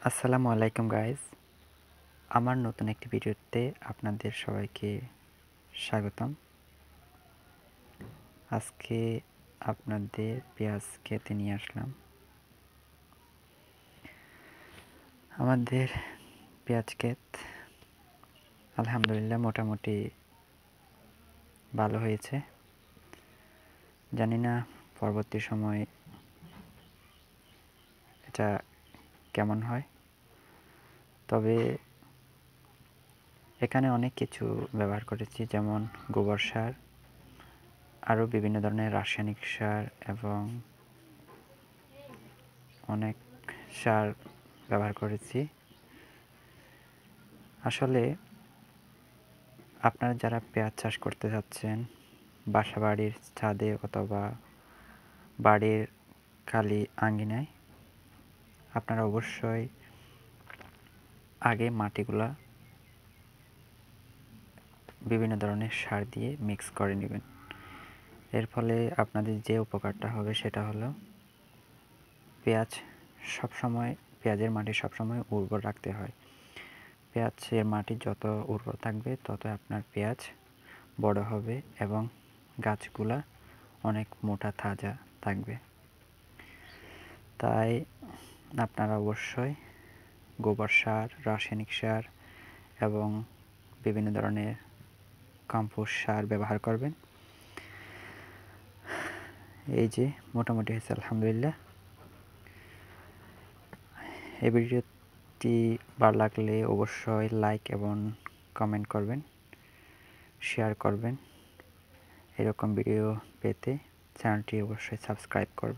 আসসালামু আলাইকুম গাইস। আমার নতুন একটি ভিডিওতে আপনাদের সবাইকে স্বাগতম। আজকে আপনাদের পেঁয়াজ খেতে নিয়ে আসলাম। আমাদের পেঁয়াজ ক্ষেত আলহামদুলিল্লাহ মোটামুটি ভালো হয়েছে। জানি না পরবর্তী সময় এটা কেমন হয়, তবে এখানে অনেক কিছু ব্যবহার করেছি, যেমন গোবর সার, আরও বিভিন্ন ধরনের রাসায়নিক সার এবং অনেক সার ব্যবহার করেছি। আসলে আপনারা যারা পেঁয়াজ চাষ করতে যাচ্ছেন বাসাবাড়ির ছাদে অথবা বাড়ির খালি আঙ্গিনায়, আপনারা অবশ্যই আগে মাটিগুলা বিভিন্ন ধরনের সার দিয়ে মিক্স করে নেবেন। এর ফলে আপনাদের যে উপকারটা হবে সেটা হলো পেঁয়াজের মাটি সবসময় উর্বর রাখতে হয়। পেঁয়াজের মাটি যত উর্বর থাকবে তত আপনার পেঁয়াজ বড় হবে এবং গাছগুলা অনেক মোটা তাজা থাকবে। তাই আপনারা অবশ্যই গোবর সার, রাসায়নিক সার এবং বিভিন্ন ধরনের কম্পোস্ট সার ব্যবহার করবেন। এই যে মোটামুটি হয়েছে আলহামদুলিল্লাহ। এই ভিডিওটি ভালো লাগলে অবশ্যই লাইক এবং কমেন্ট করবেন, শেয়ার করবেন। এরকম ভিডিও পেতে চ্যানেলটি অবশ্যই সাবস্ক্রাইব করবেন।